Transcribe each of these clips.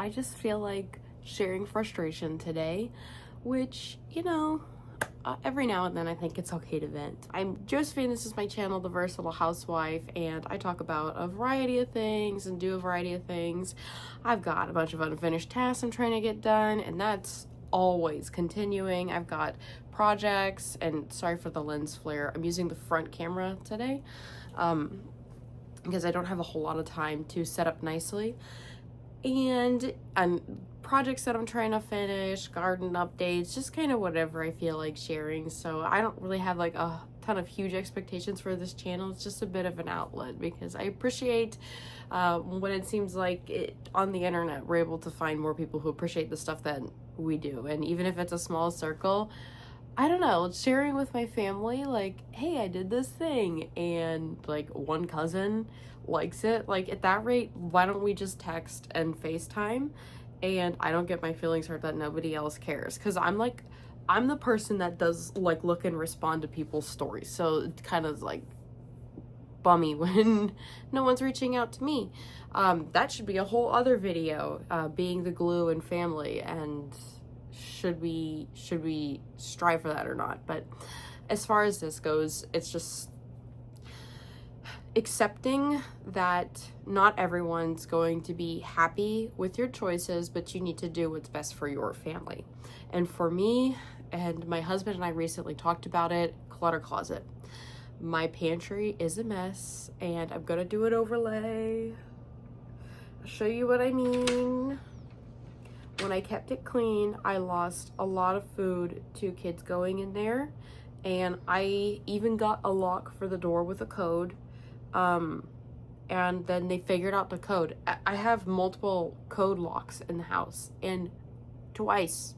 I just feel like sharing frustration today, which, every now and then I think it's okay to vent. I'm Josephine, this is my channel, The Versatile Housewife, and I talk about a variety of things and do a variety of things. I've got a bunch of unfinished tasks I'm trying to get done, and that's always continuing. I've got projects, and sorry for the lens flare, I'm using the front camera today because I don't have a whole lot of time to set up nicely. And projects that I'm trying to finish, garden updates, just kind of whatever I feel like sharing. So I don't really have like a ton of huge expectations for this channel. It's just a bit of an outlet because I appreciate when it seems like on the internet we're able to find more people who appreciate the stuff that we do. And even if it's a small circle, I don't know, sharing with my family, like, hey, I did this thing, and like one cousin likes it. Like, at that rate, why don't we just text and FaceTime, and I don't get my feelings hurt that nobody else cares? Because I'm the person that does like look and respond to people's stories, so it's kind of like bummy when no one's reaching out to me. That should be a whole other video, being the glue in family, and should we strive for that or not. But as far as this goes, it's just accepting that not everyone's going to be happy with your choices, but you need to do what's best for your family. And for me, and my husband and I recently talked about it, clutter closet. My pantry is a mess, and I'm gonna do an overlay. I'll show you what I mean. When I kept it clean, I lost a lot of food to kids going in there, and I even got a lock for the door with a code, and then they figured out the code. I have multiple code locks in the house, and twice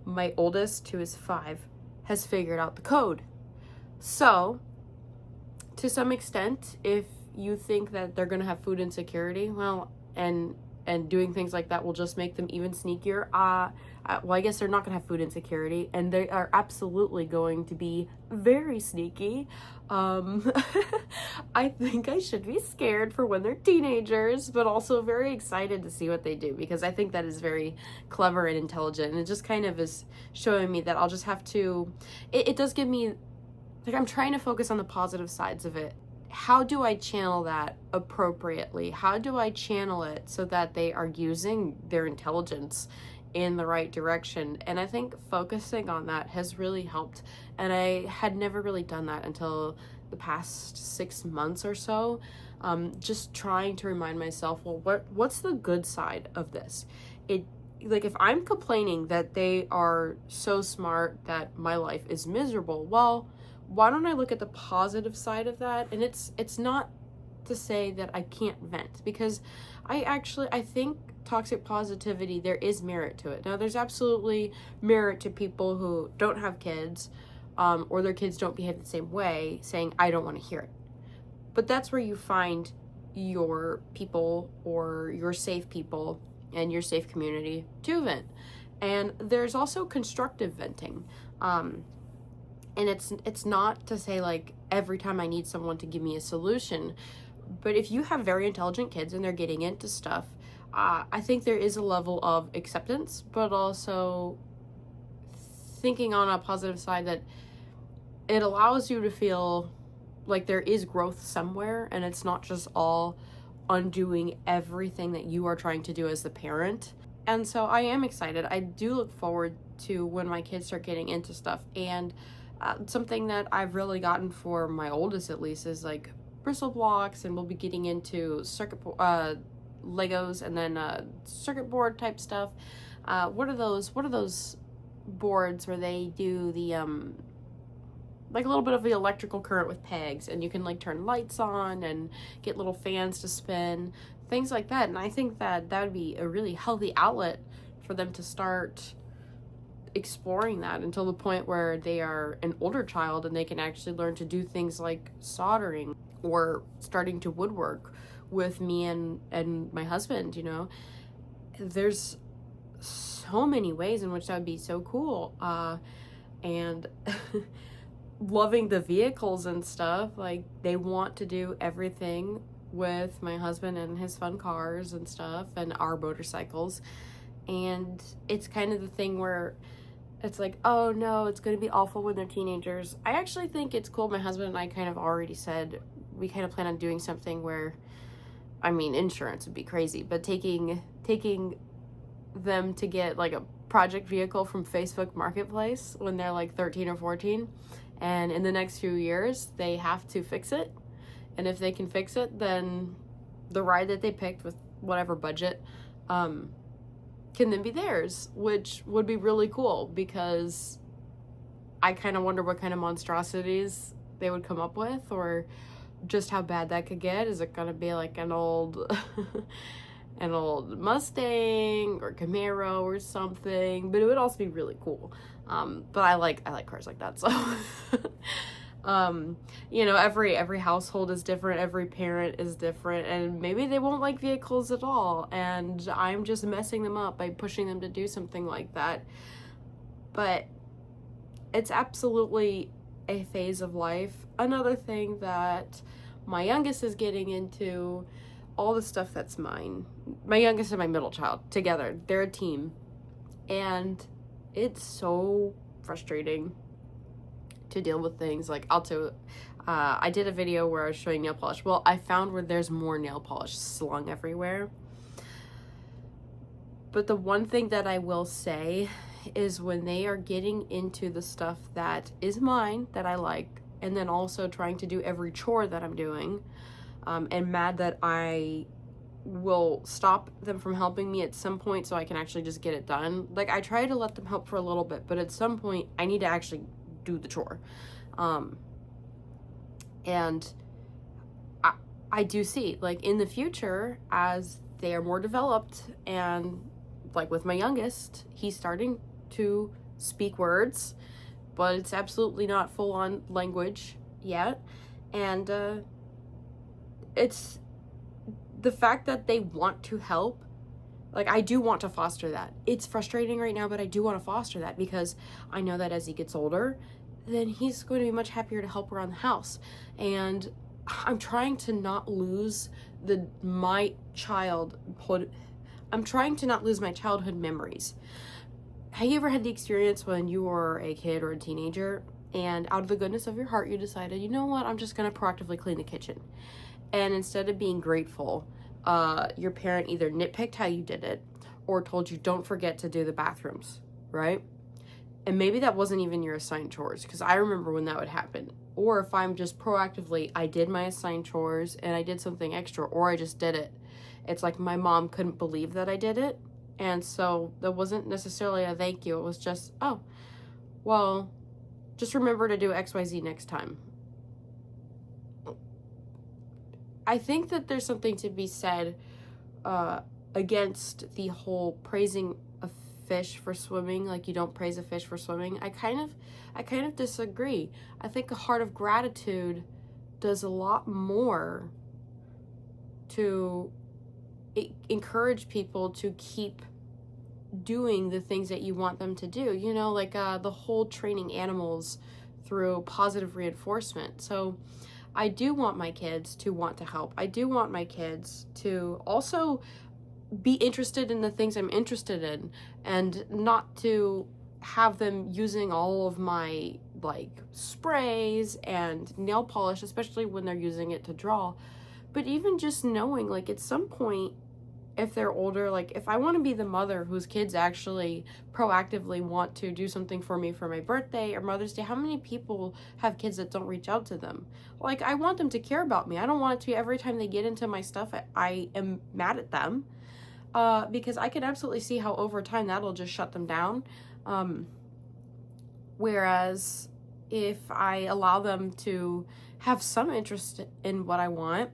my oldest, who is 5, has figured out the code. So to some extent, if you think that they're gonna have food insecurity, well, and doing things like that will just make them even sneakier. Well, I guess they're not gonna have food insecurity, and they are absolutely going to be very sneaky. I think I should be scared for when they're teenagers, but also very excited to see what they do, because I think that is very clever and intelligent, and it just kind of is showing me that I'll just have to, it does give me, like, I'm trying to focus on the positive sides of it. How do I channel that appropriately? How do I channel it so that they are using their intelligence in the right direction? And I think focusing on that has really helped. And I had never really done that until the past 6 months or so. Just trying to remind myself, well, what's the good side of this? Like, if I'm complaining that they are so smart that my life is miserable, well, why don't I look at the positive side of that? And it's not to say that I can't vent, because I think toxic positivity, there is merit to it. Now, there's absolutely merit to people who don't have kids, or their kids don't behave the same way, saying, I don't want to hear it. But that's where you find your people, or your safe people and your safe community to vent. And there's also constructive venting. And it's not to say like every time I need someone to give me a solution, but if you have very intelligent kids and they're getting into stuff, I think there is a level of acceptance, but also thinking on a positive side that it allows you to feel like there is growth somewhere, and it's not just all undoing everything that you are trying to do as the parent. And so I am excited. I do look forward to when my kids start getting into stuff. And something that I've really gotten for my oldest, at least, is like bristle blocks, and we'll be getting into Legos, and then circuit board type stuff. What are those boards where they do the like a little bit of the electrical current with pegs, and you can like turn lights on and get little fans to spin, things like that. And I think that would be a really healthy outlet for them to start exploring that until the point where they are an older child and they can actually learn to do things like soldering or starting to woodwork with me and my husband. There's so many ways in which that would be so cool. And loving the vehicles and stuff, like, they want to do everything with my husband and his fun cars and stuff and our motorcycles. And it's kind of the thing where it's like, oh no, it's going to be awful when they're teenagers. I actually think it's cool. My husband and I kind of already said we kind of plan on doing something where, I mean, insurance would be crazy, but taking them to get like a project vehicle from Facebook Marketplace when they're like 13 or 14, and in the next few years they have to fix it, and if they can fix it, then the ride that they picked with whatever budget can then be theirs, which would be really cool, because I kind of wonder what kind of monstrosities they would come up with, or just how bad that could get. Is it gonna be like an old an old Mustang or Camaro or something? But it would also be really cool. But I like cars like that, so you know, every household is different, every parent is different, and maybe they won't like vehicles at all, and I'm just messing them up by pushing them to do something like that. But it's absolutely a phase of life. Another thing that my youngest is getting into, all the stuff that's mine. My youngest and my middle child together, they're a team, and it's so frustrating to deal with things. Like, I did a video where I was showing nail polish. Well, I found where there's more nail polish slung everywhere. But the one thing that I will say is when they are getting into the stuff that is mine, that I like, and then also trying to do every chore that I'm doing, and mad that I will stop them from helping me at some point so I can actually just get it done. Like, I try to let them help for a little bit, but at some point I need to actually do the chore. And I do see, like, in the future, as they are more developed, and like with my youngest, he's starting to speak words, but it's absolutely not full-on language yet. And it's the fact that they want to help. Like, I do want to foster that. It's frustrating right now, but I do want to foster that, because I know that as he gets older, then he's going to be much happier to help around the house. And I'm trying to not lose my childhood memories. Have you ever had the experience when you were a kid or a teenager, and out of the goodness of your heart, you decided, you know what, I'm just going to proactively clean the kitchen? And instead of being grateful, your parent either nitpicked how you did it or told you don't forget to do the bathrooms, right? And maybe that wasn't even your assigned chores, because I remember when that would happen. Or if I'm just proactively, I did my assigned chores and I did something extra, or I just did it. It's like my mom couldn't believe that I did it. And so that wasn't necessarily a thank you. It was just, oh, well, just remember to do XYZ next time. I think that there's something to be said against the whole praising a fish for swimming. Like, you don't praise a fish for swimming. I kind of disagree. I think a heart of gratitude does a lot more to encourage people to keep doing the things that you want them to do. You know, like the whole training animals through positive reinforcement. So I do want my kids to want to help. I do want my kids to also be interested in the things I'm interested in, and not to have them using all of my like sprays and nail polish, especially when they're using it to draw. But even just knowing, like, at some point, if they're older, like, if I want to be the mother whose kids actually proactively want to do something for me for my birthday or Mother's Day, how many people have kids that don't reach out to them? Like, I want them to care about me. I don't want it to be every time they get into my stuff, I am mad at them, because I can absolutely see how over time that'll just shut them down. Whereas if I allow them to have some interest in what I want,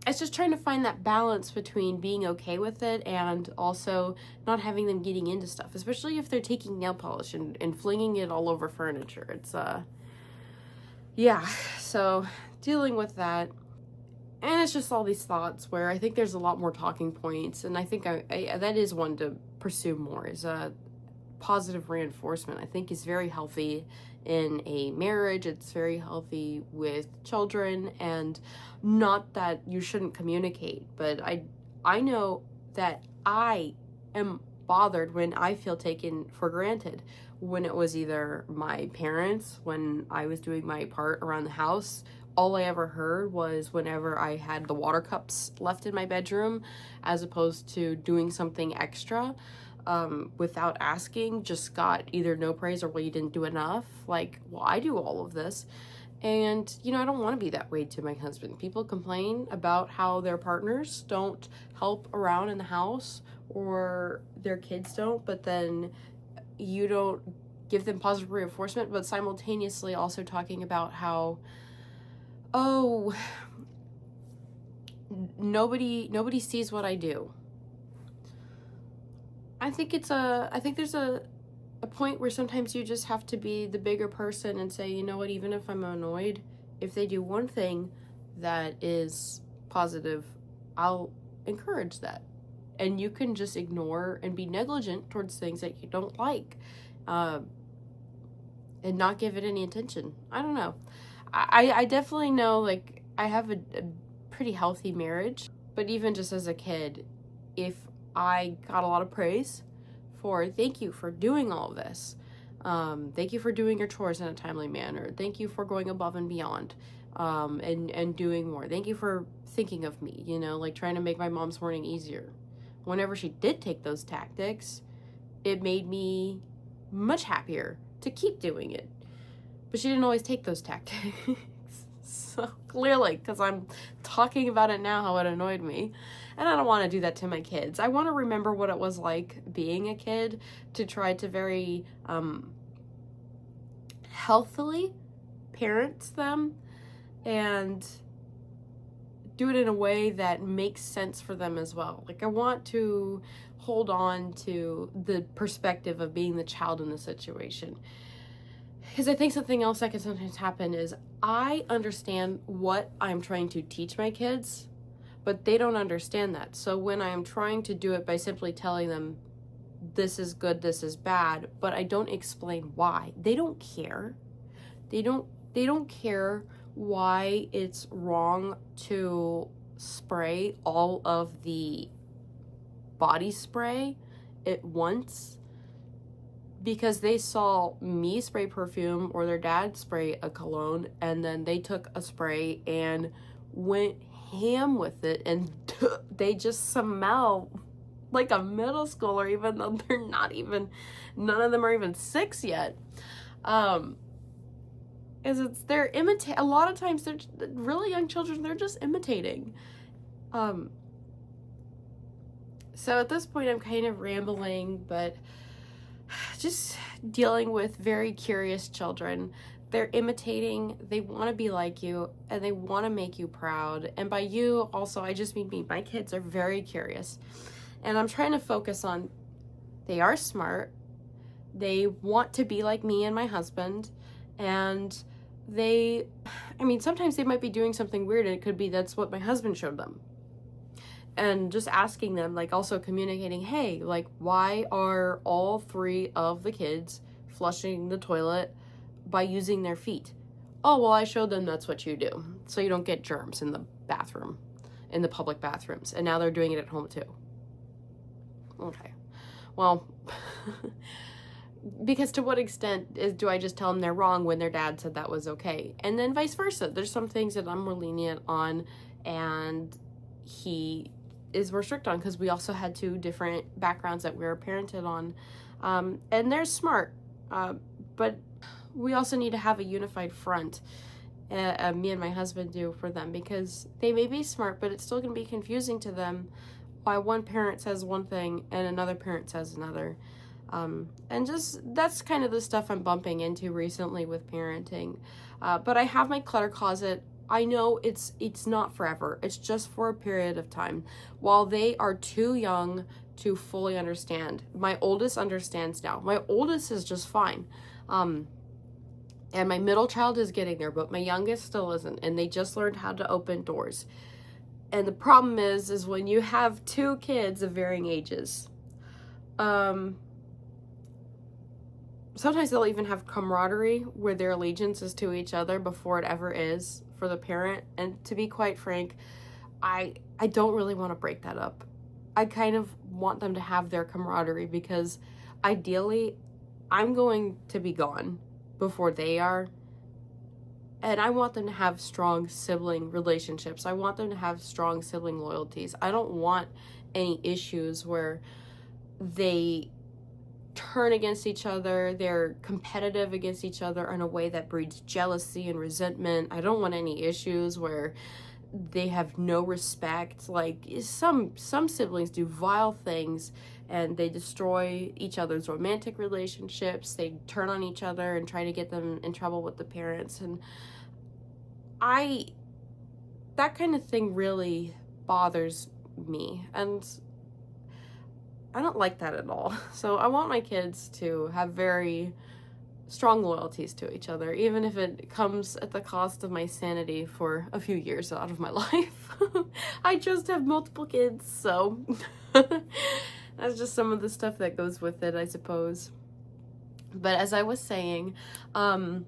it's just trying to find that balance between being okay with it and also not having them getting into stuff, especially if they're taking nail polish and flinging it all over furniture. It's, yeah, so dealing with that. And it's just all these thoughts where I think there's a lot more talking points, and I think I that is one to pursue more, is positive reinforcement, I think, is very healthy in a marriage. It's very healthy with children, and not that you shouldn't communicate, but I know that I am bothered when I feel taken for granted, when it was either my parents, when I was doing my part around the house. All I ever heard was whenever I had the water cups left in my bedroom, as opposed to doing something extra, without asking, just got either no praise or, well, you didn't do enough. Like, well, I do all of this. And, you know, I don't want to be that way to my husband. People complain about how their partners don't help around in the house, or their kids don't, but then you don't give them positive reinforcement, but simultaneously also talking about how, oh, nobody sees what I do. I think there's a point where sometimes you just have to be the bigger person and say, you know what, even if I'm annoyed, if they do one thing that is positive, I'll encourage that. And you can just ignore and be negligent towards things that you don't like, and not give it any attention. I don't know. I definitely know, like, I have a pretty healthy marriage, but even just as a kid, if I got a lot of praise for, thank you for doing all of this, thank you for doing your chores in a timely manner, thank you for going above and beyond, and doing more, thank you for thinking of me, you know, like trying to make my mom's morning easier. Whenever she did take those tactics, it made me much happier to keep doing it. But she didn't always take those tactics. So clearly, because I'm talking about it now, how it annoyed me. And I don't want to do that to my kids. I want to remember what it was like being a kid, to try to very healthily parent them and do it in a way that makes sense for them as well. Like, I want to hold on to the perspective of being the child in the situation. Because I think something else that can sometimes happen is I understand what I'm trying to teach my kids, but they don't understand that. So when I'm trying to do it by simply telling them this is good, this is bad, but I don't explain why, they don't care. They don't care why it's wrong to spray all of the body spray at once, because they saw me spray perfume or their dad spray a cologne, and then they took a spray and went ham with it, and they just smell like a middle schooler, even though none of them are even 6 yet. They're a lot of times they're really young children, they're just imitating. So at this point I'm kind of rambling, but just dealing with very curious children. They're imitating, they want to be like you, and they want to make you proud. And by you, also, I just mean me. My kids are very curious. And I'm trying to focus on, they are smart, they want to be like me and my husband, and sometimes they might be doing something weird, and it could be that's what my husband showed them. And just asking them, like, also communicating, hey, like, why are all 3 of the kids flushing the toilet by using their feet? Oh, well, I showed them that's what you do, so you don't get germs in the bathroom, in the public bathrooms. And now they're doing it at home too. Okay. Well, because to what extent do I just tell them they're wrong when their dad said that was okay? And then vice versa. There's some things that I'm more lenient on, and he is more strict on, because we also had 2 different backgrounds that we were parented on. And they're smart, but we also need to have a unified front, me and my husband do, for them, because they may be smart, but it's still going to be confusing to them why one parent says one thing and another parent says another. And just, that's kind of the stuff I'm bumping into recently with parenting. But I have my clutter closet. I know it's not forever. It's just for a period of time. While they are too young to fully understand. My oldest understands now. My oldest is just fine. And my middle child is getting there, but my youngest still isn't. And they just learned how to open doors. And the problem is when you have 2 kids of varying ages, sometimes they'll even have camaraderie where their allegiance is to each other before it ever is for the parent. And to be quite frank, I don't really want to break that up. I kind of want them to have their camaraderie because ideally I'm going to be gone before they are. And I want them to have strong sibling relationships. I want them to have strong sibling loyalties. I don't want any issues where they turn against each other, they're competitive against each other in a way that breeds jealousy and resentment. I don't want any issues where they have no respect. Like some siblings do vile things and they destroy each other's romantic relationships. They turn on each other and try to get them in trouble with the parents. And that kind of thing really bothers me. And I don't like that at all. So I want my kids to have very strong loyalties to each other, even if it comes at the cost of my sanity for a few years out of my life. I just have multiple kids, so that's just some of the stuff that goes with it, I suppose. But as I was saying, my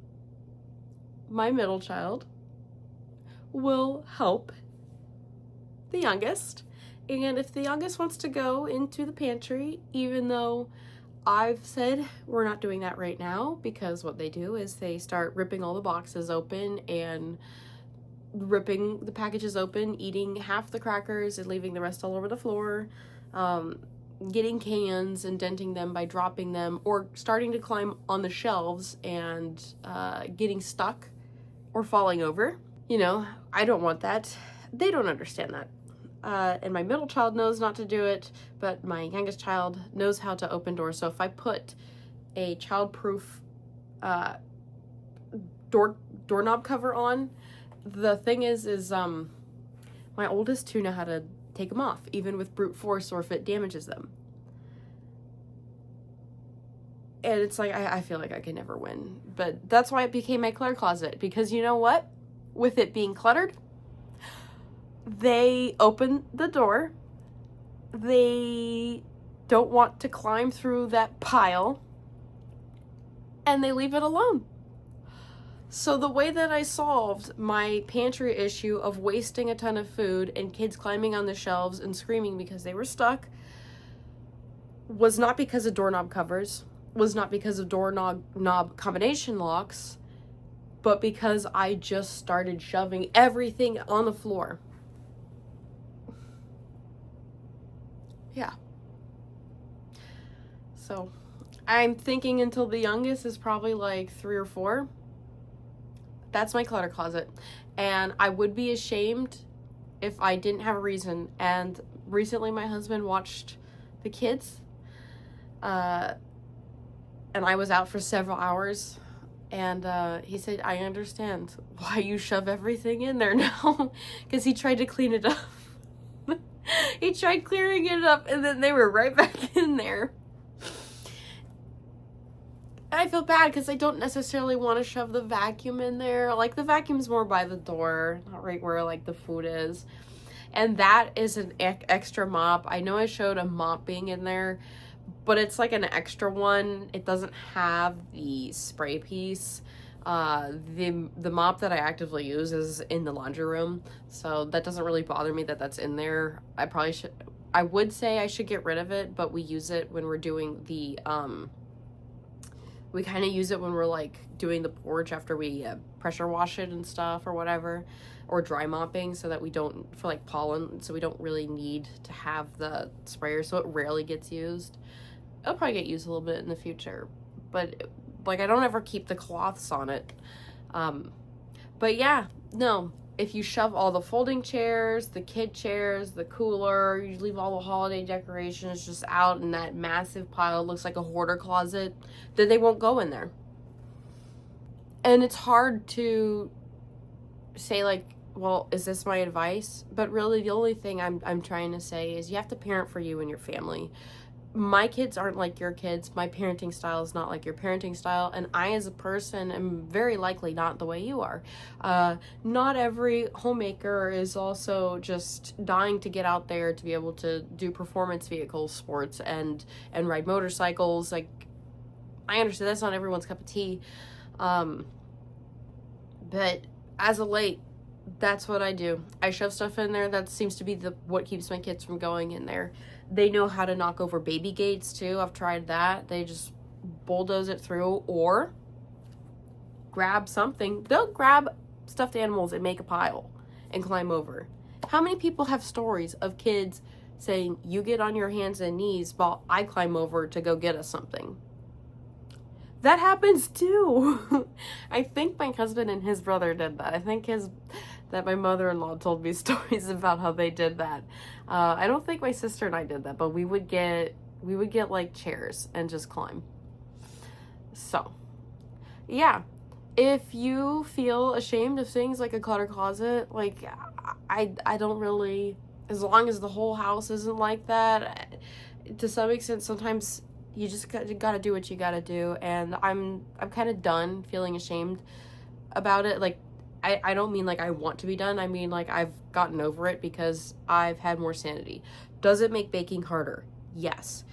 middle child will help the youngest. And if the youngest wants to go into the pantry, even though I've said we're not doing that right now, because what they do is they start ripping all the boxes open and ripping the packages open, eating half the crackers and leaving the rest all over the floor, getting cans and denting them by dropping them, or starting to climb on the shelves and getting stuck or falling over. You know, I don't want that. They don't understand that. And my middle child knows not to do it, but my youngest child knows how to open doors. So if I put a child-proof doorknob cover on, the thing is my oldest two know how to take them off, even with brute force or if it damages them. And it's like, I feel like I can never win. But that's why it became my clutter closet, because you know what? With it being cluttered, they open the door, they don't want to climb through that pile, and they leave it alone. So the way that I solved my pantry issue of wasting a ton of food and kids climbing on the shelves and screaming because they were stuck was not because of doorknob covers, was not because of doorknob combination locks, but because I just started shoving everything on the floor. Yeah. So I'm thinking until the youngest is probably like 3 or 4. That's my clutter closet. And I would be ashamed if I didn't have a reason. And recently my husband watched the kids. And I was out for several hours. And he said, I understand why you shove everything in there now. Because he tried to clean it up. He tried clearing it up and then they were right back in there. I feel bad because I don't necessarily want to shove the vacuum in there. Like, the vacuum's more by the door, not right where, like, the food is. And that is an extra mop. I know I showed a mop being in there, but it's like an extra one. It doesn't have the spray piece. The mop that I actively use is in the laundry room, so that doesn't really bother me that that's in there. I would say I should get rid of it, but we use it when we're doing the, we kind of use it when we're like doing the porch after we pressure wash it and stuff or whatever, or dry mopping, so that we don't, for like pollen, so we don't really need to have the sprayer, so it rarely gets used. It'll probably get used a little bit in the future, but like, I don't ever keep the cloths on it. But yeah, no, if you shove all the folding chairs, the kid chairs, the cooler, you leave all the holiday decorations just out in that massive pile, looks like a hoarder closet, then they won't go in there. And it's hard to say like, well, is this my advice? But really the only thing I'm trying to say is you have to parent for you and your family. My kids aren't like your kids. My parenting style is not like your parenting style. And I, as a person, am very likely not the way you are. Not every homemaker is also just dying to get out there to be able to do performance vehicle sports and ride motorcycles. Like, I understand that's not everyone's cup of tea. But as of late, that's what I do. I shove stuff in there. That seems to be what keeps my kids from going in there. They know how to knock over baby gates too. I've tried that. They just bulldoze it through, or grab something. They'll grab stuffed animals and make a pile and climb over. How many people have stories of kids saying, you get on your hands and knees while I climb over to go get us something? That happens too. I think my husband and his brother did that. I think that my mother-in-law told me stories about how they did that. I don't think my sister and I did that, but we would get like chairs and just climb. So, yeah. If you feel ashamed of things like a clutter closet, like I don't really, as long as the whole house isn't like that, to some extent, sometimes you just gotta do what you gotta do, and I'm kind of done feeling ashamed about it. Like, I don't mean like I want to be done. I mean like I've gotten over it because I've had more sanity. Does it make baking harder? Yes.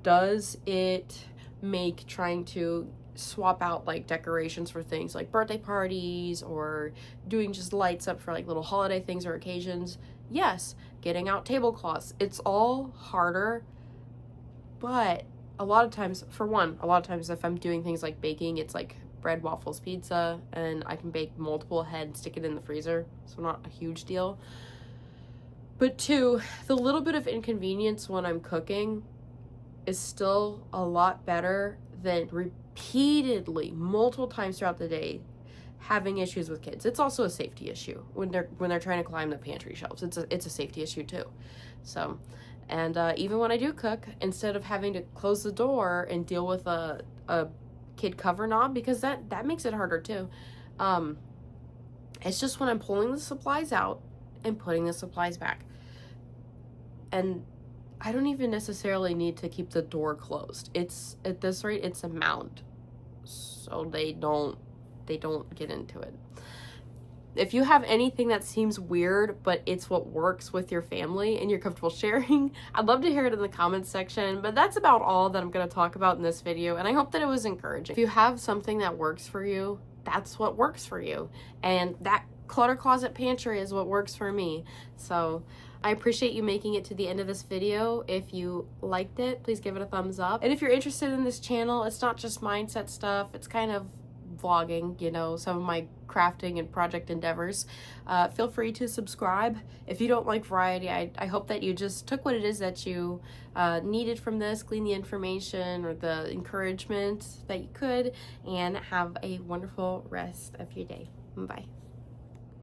Does it make trying to swap out like decorations for things like birthday parties or doing just lights up for like little holiday things or occasions? Yes. Getting out tablecloths. It's all harder, but a lot of times if I'm doing things like baking, it's like bread, waffles, pizza, and I can bake multiple ahead and stick it in the freezer, so not a huge deal. But two, the little bit of inconvenience when I'm cooking is still a lot better than repeatedly, multiple times throughout the day, having issues with kids. It's also a safety issue when they're trying to climb the pantry shelves. It's a safety issue too. So, and even when I do cook, instead of having to close the door and deal with a kid cover knob, because that makes it harder too. It's just when I'm pulling the supplies out and putting the supplies back. And I don't even necessarily need to keep the door closed. It's, at this rate, it's a mount, so they don't get into it. If you have anything that seems weird, but it's what works with your family and you're comfortable sharing, I'd love to hear it in the comments section. But that's about all that I'm going to talk about in this video, and I hope that it was encouraging. If you have something that works for you, that's what works for you. And that clutter closet pantry is what works for me. So I appreciate you making it to the end of this video. If you liked it, please give it a thumbs up. And if you're interested in this channel, it's not just mindset stuff. It's kind of vlogging, you know, some of my crafting and project endeavors. Feel free to subscribe. If you don't like variety, I hope that you just took what it is that you needed from this, glean the information or the encouragement that you could, and have a wonderful rest of your day. Bye.